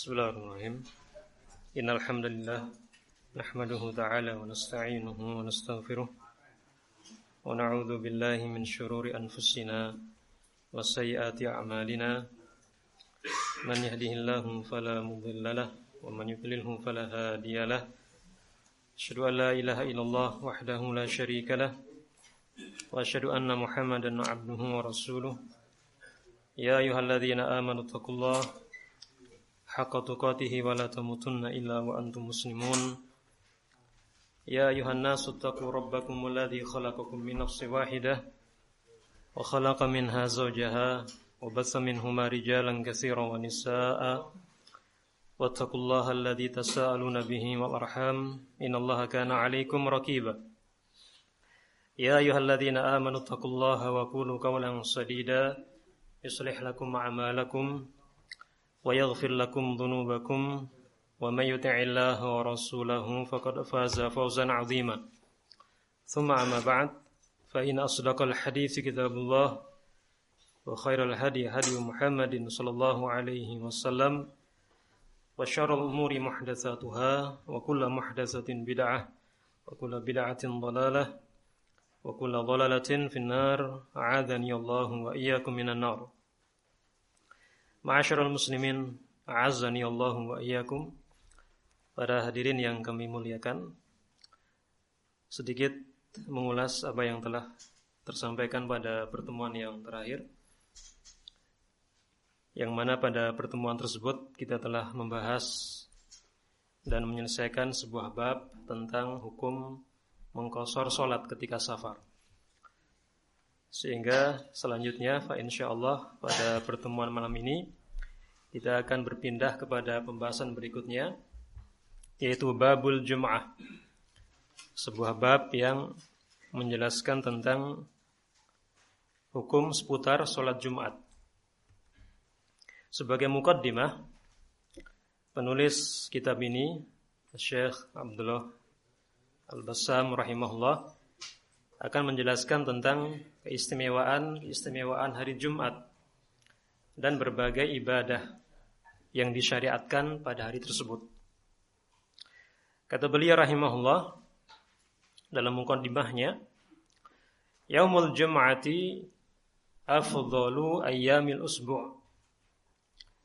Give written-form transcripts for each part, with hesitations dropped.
Bismillahirrahmanirrahim. Innal hamdalillah nahmaduhu ta'ala wa nasta'inuhu wa nastaghfiruh wa na'udzu billahi min shururi anfusina wa sayyiati a'malina. Man yahdihillahu fala mudilla lahu wa man yudlilhu fala hadiya lahu. Asyhadu an la ilaha illallah wahdahu la syarika lahu wa asyhadu anna Muhammadan 'abduhu wa rasuluh. Ya ayyuhalladzina amanu taqullaha haqqa tuqatih wa la tamutunna illa wa antum muslimun. Ya ayuhan nasu taqu rabbakumul ladzi khalaqakum min nafsin wahidah wa khalaqa minha zawjaha wa bassa minhuma rijalan katsiran wa nisaa'a wattaqullaha alladzi tasaaluna bihi wal arham innallaha kana 'alaikum raqiba. Ya ayyuhalladzina amanu taqullaha wa qulu qawlan sadida yuslih lakum a'malakum wa yaghfir lakum dhunubakum wa may yuti'illaha wa rasulahu faqad faza fawzan 'azima. Thumma amma ba'd, fa inna asdaqal hadithi kitabullah wa khairal hadi Muhammadin sallallahu alaihi wasallam wa syarrul umuri muhdatsatuha wa kullu muhdatsatin bid'ah wa kullu bid'atin dhalalah wa kullu dhalalatin finnar. A'adzani Allahu wa iyyakum minan nar. Ma'asyiral muslimin, a'azzani Allahu wa iyyakum. Para hadirin yang kami muliakan, sedikit mengulas apa yang telah tersampaikan pada pertemuan yang terakhir, yang mana pada pertemuan tersebut kita telah membahas dan menyelesaikan sebuah bab tentang hukum mengqashar salat ketika safar. Sehingga selanjutnya insyaallah pada pertemuan malam ini kita akan berpindah kepada pembahasan berikutnya, yaitu babul Jum'ah. Sebuah bab yang menjelaskan tentang hukum seputar salat Jumat. Sebagai muqaddimah, penulis kitab ini, Syekh Abdullah Al-Bassam rahimahullah, akan menjelaskan tentang keistimewaan hari Jumat dan berbagai ibadah yang disyariatkan pada hari tersebut. Kata beliau rahimahullah dalam muqaddimahnya, Yaumul Jum'ati afdalu ayyamil usbu'.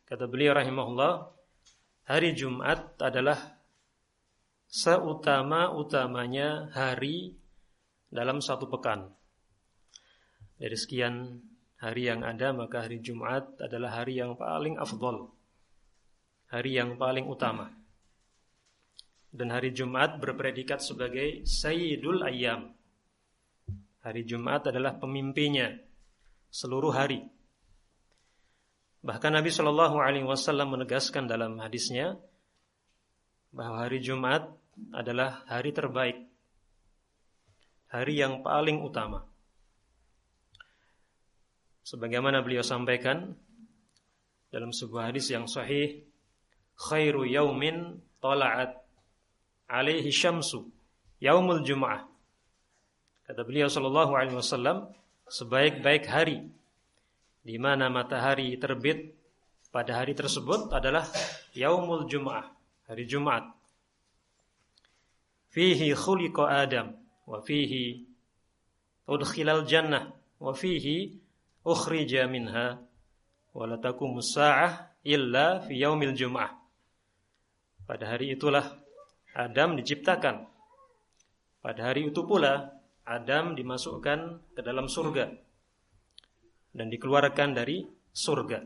Kata beliau rahimahullah, hari Jumat adalah seutama-utamanya hari dalam satu pekan. Dari sekian hari yang ada, maka hari Jumat adalah hari yang paling afdal, hari yang paling utama. Dan hari Jumat berpredikat sebagai Sayyidul Ayyam. Hari Jumat adalah pemimpinnya seluruh hari. Bahkan Nabi SAW menegaskan dalam hadisnya bahwa hari Jumat adalah hari terbaik, hari yang paling utama. Sebagaimana beliau sampaikan dalam sebuah hadis yang sahih, khairu yaumin tala'at alaihi syamsu yaumul jum'ah. Kata beliau sallallahu alaihi wasallam, sebaik-baik hari di mana matahari terbit pada hari tersebut adalah yaumul jum'ah, hari Jumat. Fihi khuliqa Adam wa fihi udkhilal jannah wa fihi ukhrija minha wa la taqumus saa'ah illa fi yaumil jum'ah. Pada hari itulah Adam diciptakan. Pada hari itu pula Adam dimasukkan ke dalam surga dan dikeluarkan dari surga.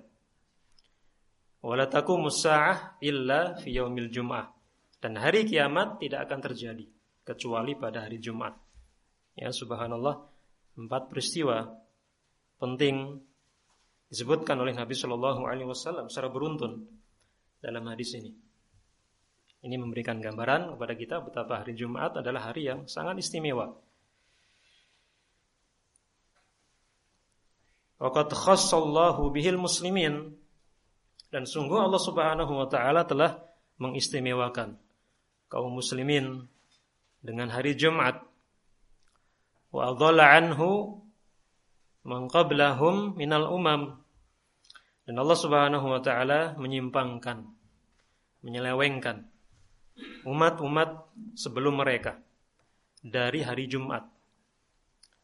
Wa la taqumus saa'ah illa fi yaumil jum'ah. Dan hari kiamat tidak akan terjadi kecuali pada hari Jumat. Ya, subhanallah, 4 peristiwa penting disebutkan oleh Nabi Shallallahu Alaihi Wasallam secara beruntun dalam hadis ini. Ini memberikan gambaran kepada kita betapa hari Jumat adalah hari yang sangat istimewa. Waqad khassallahu bihil muslimin, dan sungguh Allah Subhanahu Wa Taala telah mengistimewakan kaum muslimin dengan hari Jumat. Wa adalla anhu man qablahum minal umam, dan Allah Subhanahu wa taala menyimpangkan menyelewengkan umat-umat sebelum mereka dari hari Jumat.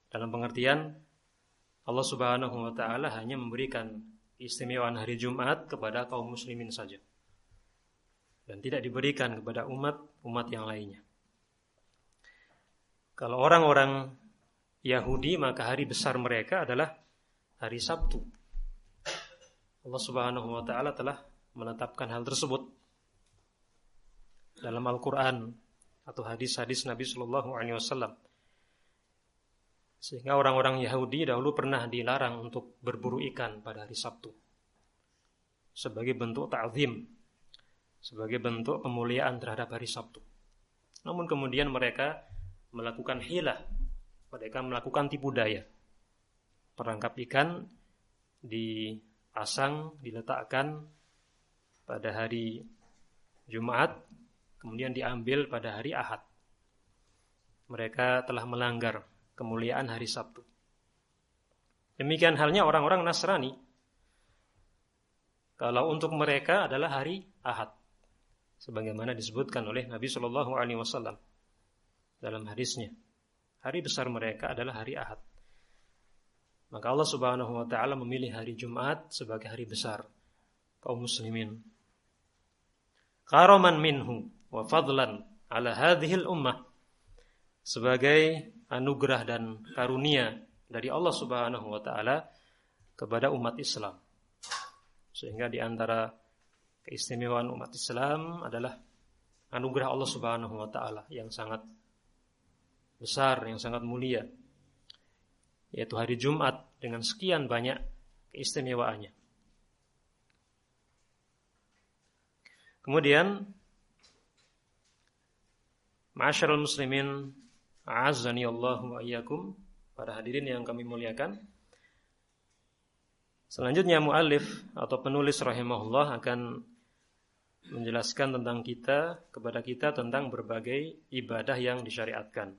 Dalam pengertian Allah Subhanahu wa taala hanya memberikan keistimewaan hari Jumat kepada kaum muslimin saja, dan tidak diberikan kepada umat yang lainnya. Kalau orang-orang Yahudi, maka hari besar mereka adalah hari Sabtu. Allah Subhanahu wa taala telah menetapkan hal tersebut dalam Al-Qur'an atau hadis-hadis Nabi sallallahu alaihi wasallam. Sehingga orang-orang Yahudi dahulu pernah dilarang untuk berburu ikan pada hari Sabtu sebagai bentuk ta'zim, sebagai bentuk pemuliaan terhadap hari Sabtu. Namun kemudian mereka melakukan hilah, mereka melakukan tipu daya. Perangkap ikan dipasang, diletakkan pada hari Jumat, kemudian diambil pada hari Ahad. Mereka telah melanggar kemuliaan hari Sabtu. Demikian halnya orang-orang Nasrani. Kalau untuk mereka adalah hari Ahad, sebagaimana disebutkan oleh Nabi Shallallahu Alaihi Wasallam dalam hadisnya. Hari besar mereka adalah hari Ahad. Maka Allah Subhanahu wa taala memilih hari Jumat sebagai hari besar kaum muslimin. Karaman minhu wa fadlan ala hadhil ummah, sebagai anugerah dan karunia dari Allah Subhanahu wa taala kepada umat Islam. Sehingga di antara keistimewaan umat Islam adalah anugerah Allah Subhanahu wa taala yang sangat besar, yang sangat mulia, yaitu hari Jumat dengan sekian banyak keistimewaannya. Kemudian, ma'asyiral muslimin, a'azzani Allahu wa iyyakum, para hadirin yang kami muliakan. Selanjutnya muallif atau penulis rahimahullah akan menjelaskan kepada kita tentang berbagai ibadah yang disyariatkan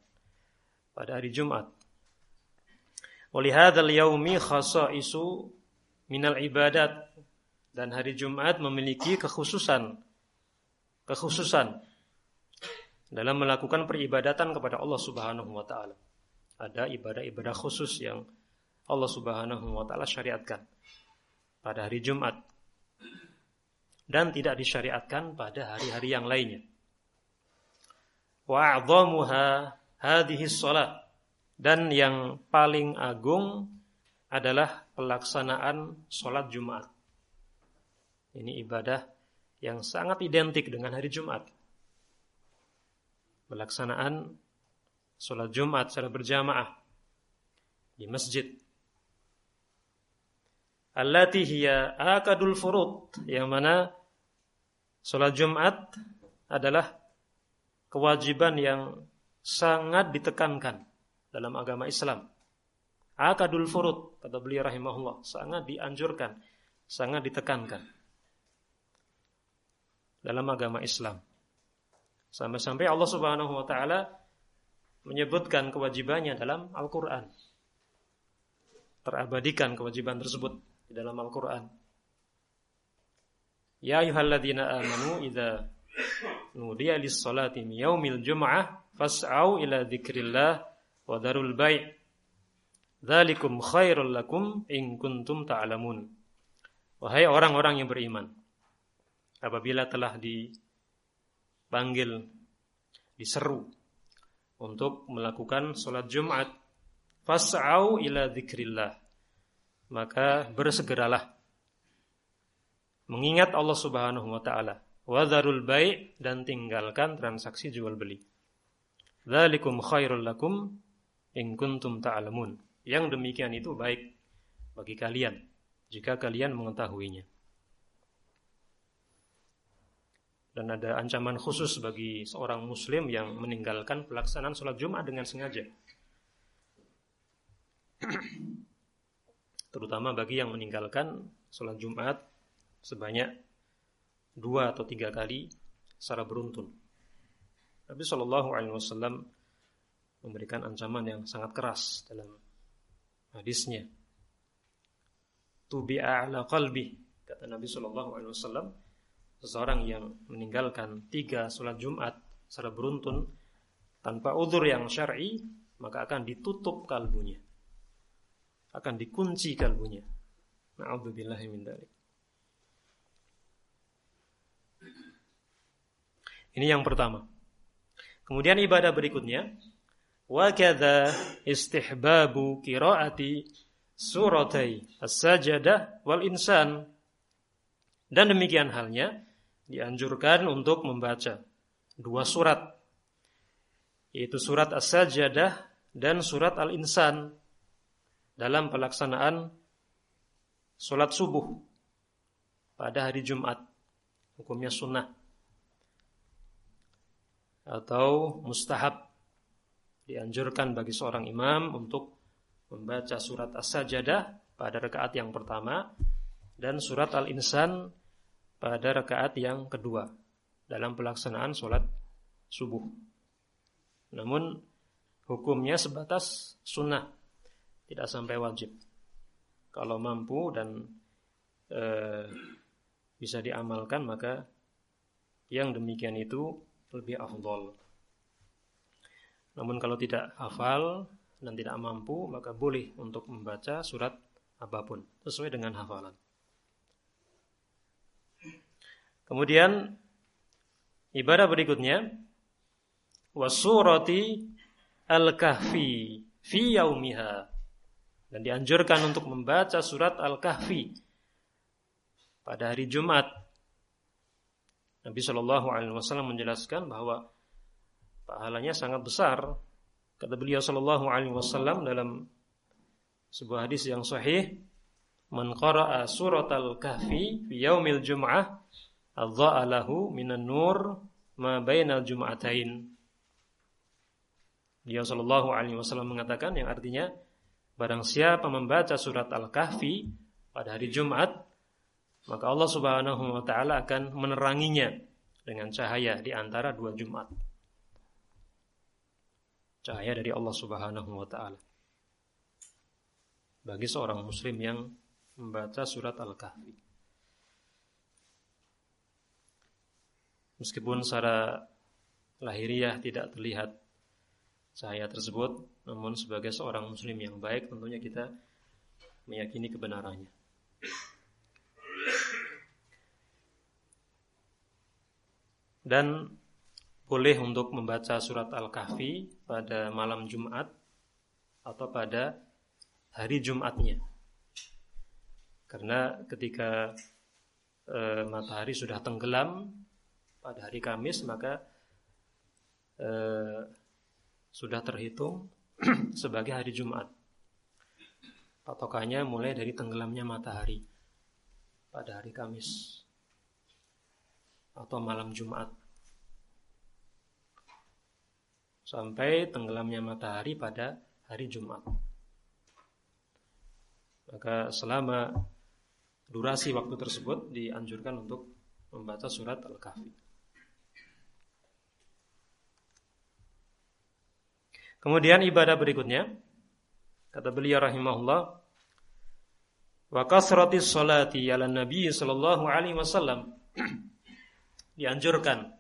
pada hari Jumat. Walihadzal yaumi khasaisu minal ibadat, dan hari Jumat memiliki kekhususan dalam melakukan peribadatan kepada Allah Subhanahu wa taala. Ada ibadah-ibadah khusus yang Allah Subhanahu wa taala syariatkan pada hari Jumat dan tidak disyariatkan pada hari-hari yang lainnya. Wa a'dhamuha hadhihi shalah, dan yang paling agung adalah pelaksanaan sholat Jumat. Ini ibadah yang sangat identik dengan hari Jumat. Pelaksanaan sholat Jumat secara berjamaah di masjid. Allati hiya akadul furud, yang mana sholat Jumat adalah kewajiban yang sangat ditekankan dalam agama Islam. Akadul furud, kata beliau rahimahullah, sangat dianjurkan, sangat ditekankan dalam agama Islam. Sampai-sampai Allah Subhanahu wa taala menyebutkan kewajibannya dalam Al-Qur'an. Terabadikan kewajiban tersebut di dalam Al-Qur'an. Ya ayyuhalladzina amanu idza nudiya lis-salati min yaumil jum'ah fas'au ila dzikrillah wa darul bai'. Dzalikum khairul lakum in kuntum ta'lamun. Wahai orang-orang yang beriman, apabila telah dipanggil, diseru untuk melakukan salat Jumat, fas'au ila dzikrillah, maka bersegeralah mengingat Allah Subhanahu wa taala. Wa dzarul bai', dan tinggalkan transaksi jual beli. Dzalikum khairul lakum in kuntum ta'lamun. Yang demikian itu baik bagi kalian jika kalian mengetahuinya. Dan ada ancaman khusus bagi seorang muslim yang meninggalkan pelaksanaan sholat Jumat dengan sengaja. Terutama bagi yang meninggalkan sholat Jumat sebanyak 2 atau 3 kali secara beruntun. Nabi SAW memberikan ancaman yang sangat keras dalam hadisnya. Tubi'a ala qalbi, kata Nabi SAW, seseorang yang meninggalkan 3 sholat Jumat secara beruntun tanpa udzur yang syar'i, maka akan ditutup kalbunya, akan dikunci kalbunya. Na'udzubillahi min dzalik. Ini yang pertama. Kemudian ibadah berikutnya, wa kadza istihbabu qiraati suratai as-sajdah wal insan. Dan demikian halnya dianjurkan untuk membaca 2 surat, yaitu surat as-sajdah dan surat al-insan dalam pelaksanaan sholat subuh pada hari Jumat. Hukumnya sunnah atau mustahab. Dianjurkan bagi seorang imam untuk membaca surat as-sajdah pada rakaat yang pertama dan surat al-insan pada rakaat yang kedua dalam pelaksanaan sholat subuh. Namun hukumnya sebatas sunnah, tidak sampai wajib. Kalau mampu dan bisa diamalkan, maka yang demikian itu lebih afdol. Namun kalau tidak hafal dan tidak mampu, maka boleh untuk membaca surat apapun sesuai dengan hafalan. Kemudian ibadah berikutnya, wasurati al-kahfi fi yaumiha, dan dianjurkan untuk membaca surat al-kahfi pada hari Jumat. Nabi SAW menjelaskan bahwa pahalanya sangat besar. Kata beliau SAW dalam sebuah hadis yang sahih, man qara'a suratal kahfi fi yaumil jum'ah adza'a lahu minan nur ma bainal jum'atain. Beliau SAW mengatakan, yang artinya, barang siapa membaca surat Al-Kahfi pada hari Jumat, maka Allah Subhanahu wa ta'ala akan meneranginya dengan cahaya di antara 2 Jumat. Cahaya dari Allah Subhanahu wa ta'ala bagi seorang muslim yang membaca surat Al-Kahfi. Meskipun secara lahiriah tidak terlihat cahaya tersebut, namun sebagai seorang muslim yang baik tentunya kita meyakini kebenarannya. Dan boleh untuk membaca surat Al-Kahfi pada malam Jumat atau pada hari Jumatnya. Karena ketika matahari sudah tenggelam pada hari Kamis, maka sudah terhitung sebagai hari Jumat. Patokannya mulai dari tenggelamnya matahari pada hari Kamis atau malam Jumat sampai tenggelamnya matahari pada hari Jumat. Maka selama durasi waktu tersebut dianjurkan untuk membaca surat Al-Kahfi. Kemudian ibadah berikutnya, kata beliau rahimahullah, wa kasratis sholati ala nabi sallallahu alaihi wasallam, dianjurkan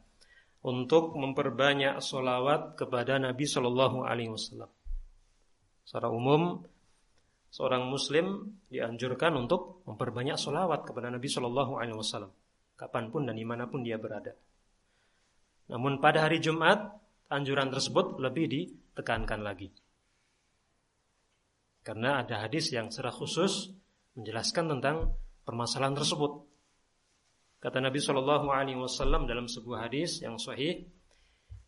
untuk memperbanyak sholawat kepada Nabi sallallahu alaihi wasallam. Secara umum, seorang muslim dianjurkan untuk memperbanyak sholawat kepada Nabi sallallahu alaihi wasallam kapanpun dan dimanapun dia berada. Namun pada hari Jumat, anjuran tersebut lebih ditekankan lagi. Karena ada hadis yang secara khusus menjelaskan tentang permasalahan tersebut. Kata Nabi SAW dalam sebuah hadis yang sahih,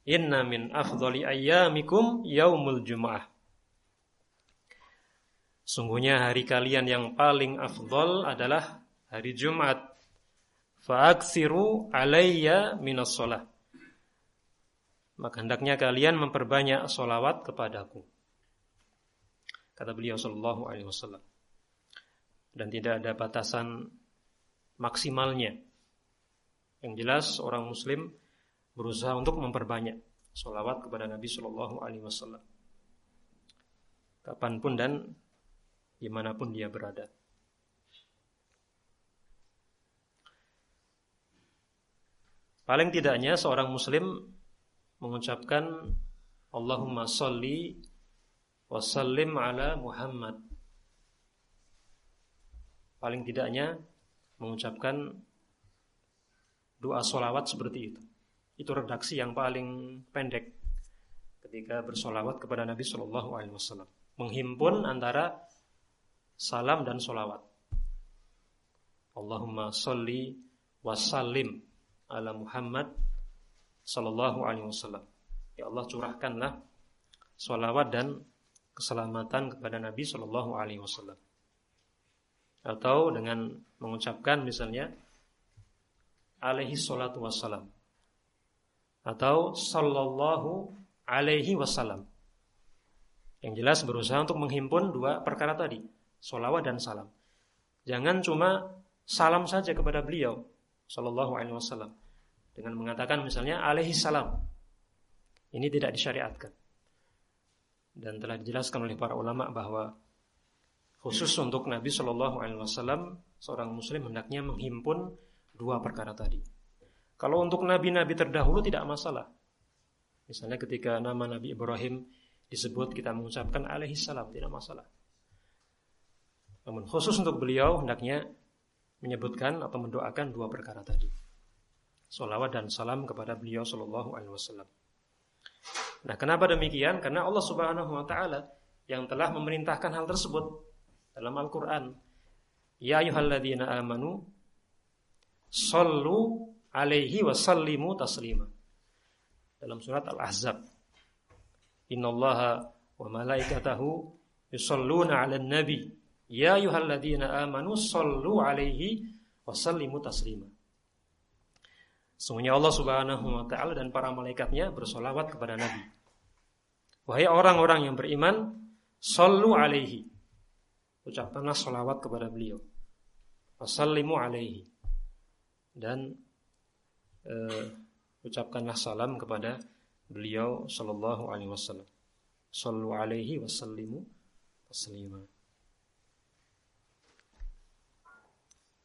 inna min afdhali ayyamikum yaumul jum'ah. Sungguhnya hari kalian yang paling afdal adalah hari Jumat. Fa'aksiru alayya minas sholah. Maka hendaknya kalian memperbanyak sholawat kepadaku. Kata beliau SAW. Dan tidak ada batasan maksimalnya. Yang jelas orang muslim berusaha untuk memperbanyak sholawat kepada Nabi SAW kapanpun dan dimanapun dia berada. Paling tidaknya seorang muslim mengucapkan Allahumma sholli wa sallim ala Muhammad. Paling tidaknya mengucapkan doa sholawat seperti itu. Itu redaksi yang paling pendek ketika bersolawat kepada Nabi Shallallahu Alaihi Wasallam. Menghimpun antara salam dan sholawat. Allahumma sholli wa sallim ala Muhammad Sallallahu Alaihi Wasallam. Ya Allah, curahkanlah sholawat dan keselamatan kepada Nabi Sallallahu Alaihi Wasallam. Atau dengan mengucapkan misalnya alaihi salatu wassalam atau sallallahu alaihi wasallam. Yang jelas berusaha untuk menghimpun dua perkara tadi, sholawat dan salam. Jangan cuma salam saja kepada beliau Sallallahu Alaihi Wasallam dengan mengatakan misalnya alaihi salam. Ini tidak disyariatkan. Dan telah dijelaskan oleh para ulama bahwa khusus untuk Nabi Shallallahu Alaihi Wasallam, seorang muslim hendaknya menghimpun dua perkara tadi. Kalau untuk nabi-nabi terdahulu tidak masalah. Misalnya ketika nama Nabi Ibrahim disebut, kita mengucapkan alaihi salam, tidak masalah. Namun khusus untuk beliau hendaknya menyebutkan atau mendoakan dua perkara tadi, sholawat dan salam kepada beliau Shallallahu Alaihi Wasallam. Nah, kenapa demikian? Karena Allah Subhanahu Wa Taala yang telah memerintahkan hal tersebut dalam Al-Quran. Ya ayyuhalladzina amanu sallu alaihi wa sallimu taslima. Dalam surat Al-Ahzab. Innallaha wa malaikatahu yusalluna 'alan nabi. Ya ayyuhalladzina amanu sallu alaihi wa sallimu taslima. Sesungguhnya Allah Subhanahu wa taala dan para malaikatnya bersolawat kepada Nabi. Wahai orang-orang yang beriman, sallu alaihi. Ucapkanlah sholawat kepada beliau. Wassallimu alaihi. Dan ucapkanlah salam kepada beliau Sallallahu Alaihi Wasallam. Sallu alaihi wassallimu taslima.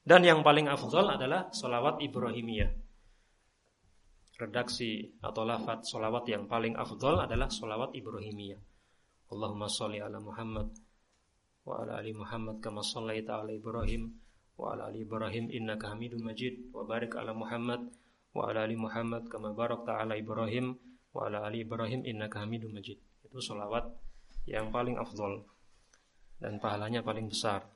Dan yang paling afdal adalah sholawat Ibrahimiyah. Redaksi atau lafaz sholawat yang paling afdal adalah sholawat Ibrahimiyah. Allahumma sholli ala Muhammad wa ala ali Muhammad kama shallaita ala Ibrahim wa ala ali Ibrahim innaka Hamidum Majid wa barik ala Muhammad wa ala ali Muhammad kama barakta ala Ibrahim wa ala ali Ibrahim innaka Hamidum Majid. Itu sholawat yang paling afdal dan pahalanya paling besar.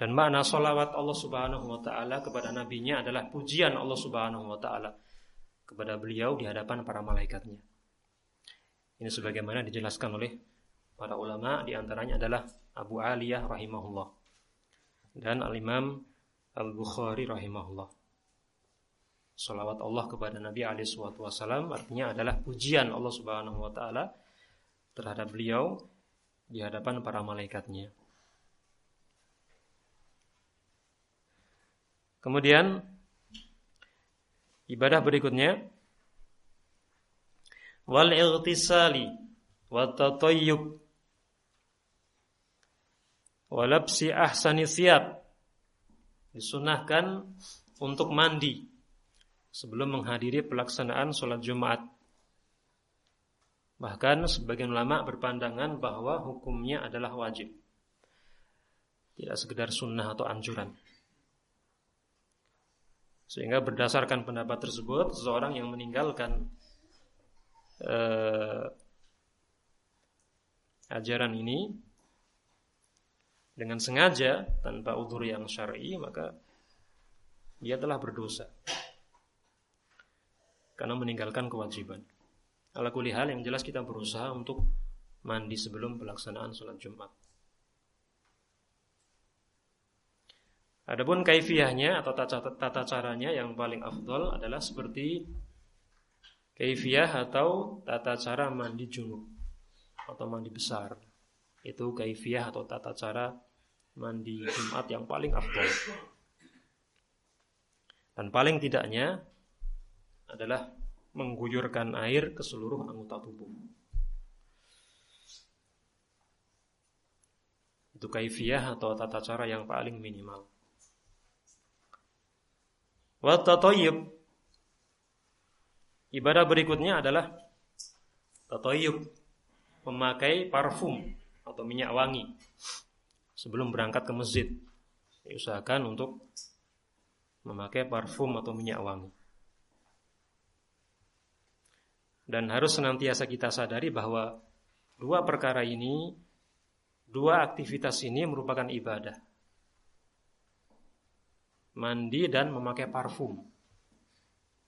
Dan makna sholawat Allah Subhanahu wa taala kepada nabinya adalah pujian Allah Subhanahu wa taala kepada beliau di hadapan para malaikatnya. Ini sebagaimana dijelaskan oleh para ulama, di antaranya adalah Abu Aliyah rahimahullah dan Al-Imam Al-Bukhari rahimahullah. Sholawat Allah kepada Nabi alaihi wasallam artinya adalah pujian Allah Subhanahu wa taala terhadap beliau di hadapan para malaikatnya. Kemudian ibadah berikutnya wal ightisali wat tatayyub wa labsi ahsani thiyab. Disunahkan untuk mandi sebelum menghadiri pelaksanaan sholat Jumat. Bahkan sebagian ulama berpandangan bahwa hukumnya adalah wajib, tidak sekedar sunnah atau anjuran. Sehingga berdasarkan pendapat tersebut, seseorang yang meninggalkan ajaran ini dengan sengaja tanpa udzur yang syar'i, maka dia telah berdosa karena meninggalkan kewajiban. Ala kulli hal, yang jelas kita berusaha untuk mandi sebelum pelaksanaan sholat Jumat. Adapun kaifiyahnya atau tata caranya yang paling afdal adalah seperti kaifiyah atau tata cara mandi junub atau mandi besar. Itu kaifiyah atau tata cara mandi Jumat yang paling afdal. Dan paling tidaknya adalah mengguyurkan air ke seluruh anggota tubuh. Itu kaifiyah atau tata cara yang paling minimal. Wa tatayyub, ibadah berikutnya adalah tatayyub, memakai parfum atau minyak wangi sebelum berangkat ke masjid. Diusahakan untuk memakai parfum atau minyak wangi. Dan harus senantiasa kita sadari bahwa dua perkara ini, dua aktivitas ini merupakan ibadah. Mandi dan memakai parfum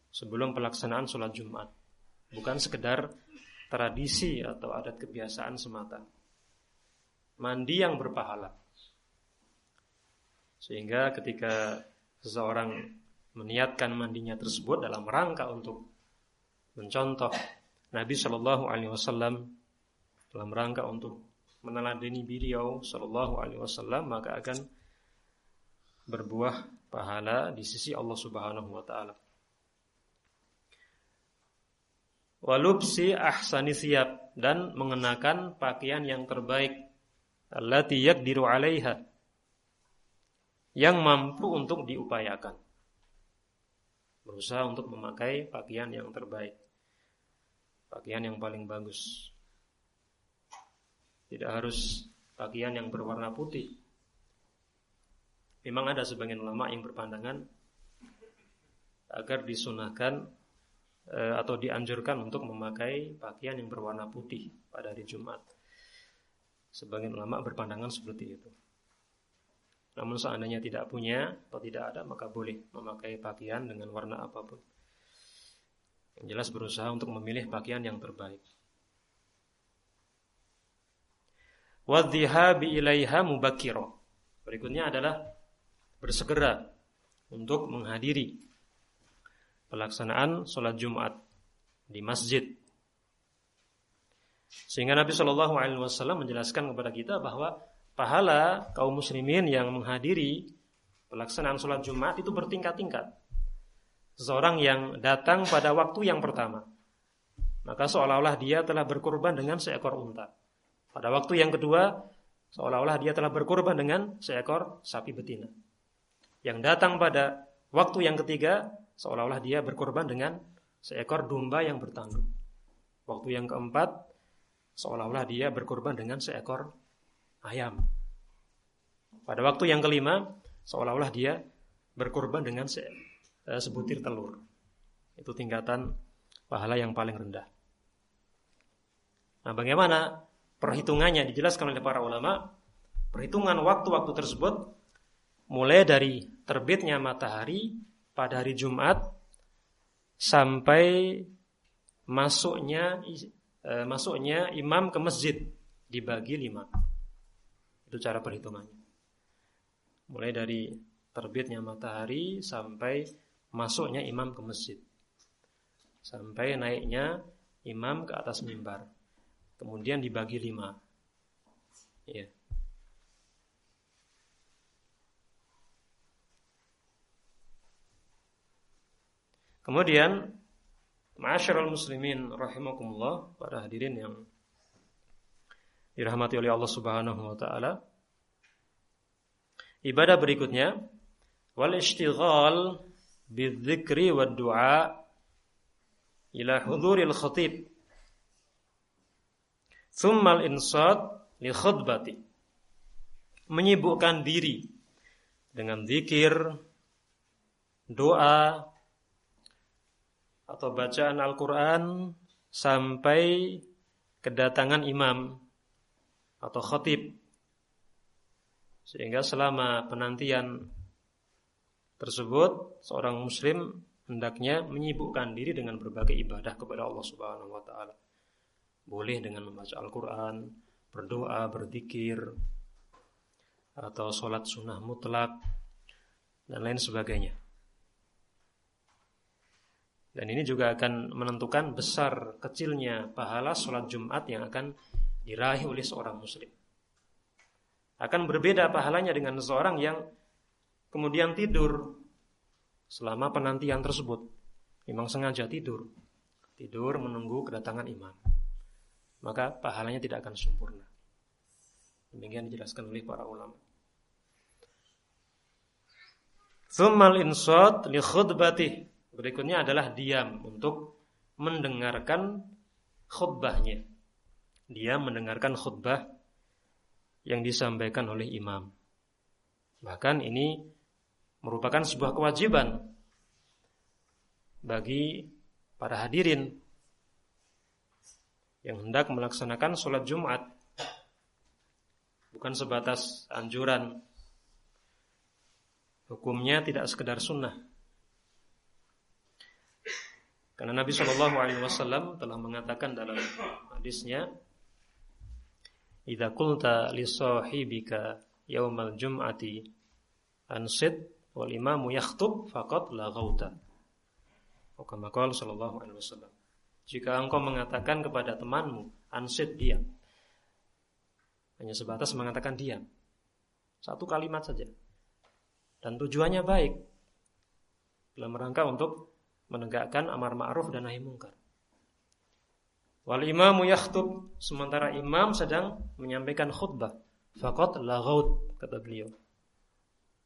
sebelum pelaksanaan sholat Jumat, bukan sekedar tradisi atau adat kebiasaan semata. Mandi yang berpahala. Sehingga ketika seseorang meniatkan mandinya tersebut dalam rangka untuk mencontoh Nabi Shallallahu Alaihi Wasallam, dalam rangka untuk meneladani beliau Shallallahu Alaihi Wasallam, maka akan berbuah pahala di sisi Allah Subhanahu Wa Taala. Walubsi ahsani thiyab, dan mengenakan pakaian yang terbaik, allati yaqdiru 'alaiha, yang mampu untuk diupayakan. Berusaha untuk memakai pakaian yang terbaik, pakaian yang paling bagus. Tidak harus pakaian yang berwarna putih. Memang ada sebagian ulama yang berpandangan agar disunahkan atau dianjurkan untuk memakai pakaian yang berwarna putih pada hari Jumat. Sebagian ulama berpandangan seperti itu. Namun seandainya tidak punya atau tidak ada, maka boleh memakai pakaian dengan warna apapun. Yang jelas berusaha untuk memilih pakaian yang terbaik. Wadhihabi ilaiha mubakiro. Berikutnya adalah bersegera untuk menghadiri pelaksanaan sholat Jumat di masjid. Sehingga Nabi Shallallahu Alaihi Wasallam menjelaskan kepada kita bahwa pahala kaum muslimin yang menghadiri pelaksanaan sholat Jumat itu bertingkat-tingkat. Seseorang yang datang pada waktu yang pertama, maka seolah-olah dia telah berkorban dengan seekor unta. Pada waktu yang kedua, seolah-olah dia telah berkorban dengan seekor sapi betina. Yang datang pada waktu yang ketiga, seolah-olah dia berkorban dengan seekor domba yang bertanduk. Waktu yang keempat, seolah-olah dia berkorban dengan seekor ayam. Pada waktu yang kelima, seolah-olah dia berkorban dengan sebutir telur. Itu tingkatan pahala yang paling rendah. Nah, bagaimana perhitungannya dijelaskan oleh para ulama? Perhitungan waktu-waktu tersebut mulai dari terbitnya matahari pada hari Jumat sampai masuknya imam ke masjid dibagi 5. Itu cara perhitungannya. Mulai dari terbitnya matahari sampai masuknya imam ke masjid, sampai naiknya imam ke atas mimbar. Kemudian dibagi 5. Ya. Kemudian, ma'asyiral muslimin rahimakumullah, para hadirin yang dirahmati oleh Allah Subhanahu wa taala. Ibadah berikutnya, wal ishtighal bidzikri wad du'a ila huduril khatib. Tsumma al-insat li khutbati. Menyibukkan diri dengan zikir, doa, atau bacaan Al-Quran sampai kedatangan imam atau khatib. Sehingga selama penantian tersebut, seorang muslim hendaknya menyibukkan diri dengan berbagai ibadah kepada Allah Subhanahu wa taala. Boleh dengan membaca Al-Quran, berdoa, berzikir, atau sholat sunnah mutlak, dan lain sebagainya. Dan ini juga akan menentukan besar kecilnya pahala sholat Jumat yang akan diraih oleh seorang muslim. Akan berbeda pahalanya dengan seseorang yang kemudian tidur selama penantian tersebut. Memang sengaja tidur menunggu kedatangan imam. Maka pahalanya tidak akan sempurna. Demikian dijelaskan oleh para ulama. Tsummal insat li khutbatih. Berikutnya adalah diam untuk mendengarkan khutbahnya. Diam mendengarkan khutbah yang disampaikan oleh imam. Bahkan ini merupakan sebuah kewajiban bagi para hadirin yang hendak melaksanakan sholat Jumat. Bukan sebatas anjuran. Hukumnya tidak sekedar sunnah. Karena Nabi SAW telah mengatakan dalam hadisnya, "Idza qulta li sahibika yaumal jum'ati ansit wal imamu yakhthub faqad laghauta." Kama qala sallallahu alaihi wasallam. Jika engkau mengatakan kepada temanmu, ansit, diam. Hanya sebatas mengatakan diam. Satu kalimat saja. Dan tujuannya baik. Dalam rangka untuk menegakkan amar ma'ruf dan nahi mungkar. Wal imamu yakhtub, sementara imam sedang menyampaikan khutbah. Faqad laghaut, kata beliau.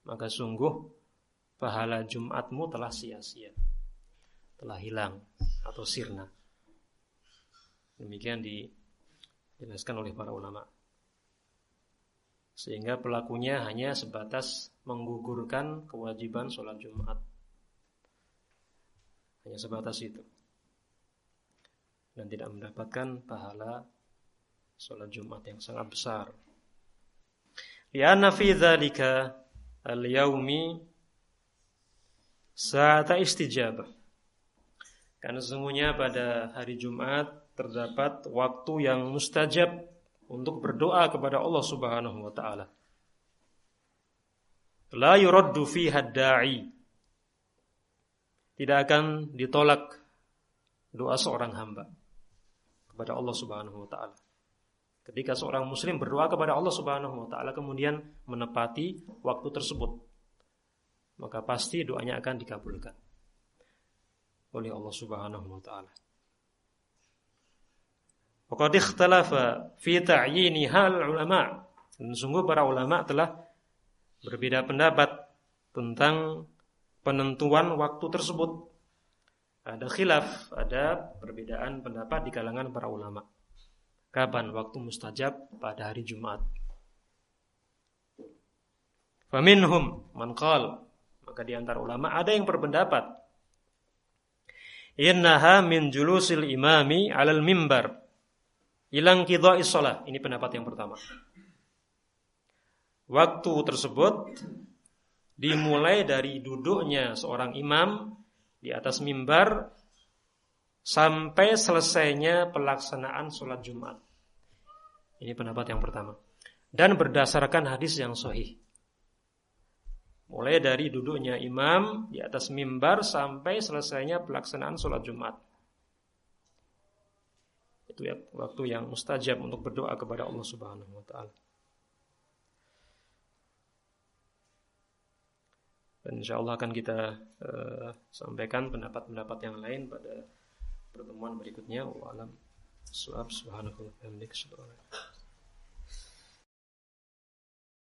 Maka sungguh pahala Jumatmu telah sia-sia. Telah hilang atau sirna. Demikian dijelaskan oleh para ulama. Sehingga pelakunya hanya sebatas menggugurkan kewajiban sholat Jumat. Hanya sebatas itu. Dan tidak mendapatkan pahala sholat Jumat yang sangat besar. Lianna fi dzalika al-yaumi sa'ata istijabah. Karena sesungguhnya pada hari Jumat terdapat waktu yang mustajab untuk berdoa kepada Allah Subhanahu wa taala. La yuraddu fiha ad-da'i. Tidak akan ditolak doa seorang hamba kepada Allah Subhanahu wa taala. Ketika seorang muslim berdoa kepada Allah Subhanahu wa taala kemudian menepati waktu tersebut, maka pasti doanya akan dikabulkan oleh Allah Subhanahu wa taala. Waqad ikhtalafa fi ta'yiniha al-ulama. Dan sungguh para ulama telah berbeda pendapat tentang penentuan waktu tersebut. Ada khilaf, ada perbedaan pendapat di kalangan para ulama. Kapan waktu mustajab pada hari Jumat? Faminhum man qala, maka di antara ulama ada yang berpendapat innaha min julusil imami 'alal mimbar ilang qidha'is shalah. Ini pendapat yang pertama. Waktu tersebut dimulai dari duduknya seorang imam di atas mimbar sampai selesainya pelaksanaan sholat Jumat. Ini pendapat yang pertama. Dan berdasarkan hadis yang sahih. Mulai dari duduknya imam di atas mimbar sampai selesainya pelaksanaan sholat Jumat. Itu ya, waktu yang mustajab untuk berdoa kepada Allah Subhanahu wa taala. Dan insyaallah akan kita sampaikan pendapat-pendapat yang lain pada pertemuan berikutnya. Wa alam subhanallahi wa bihamdihi.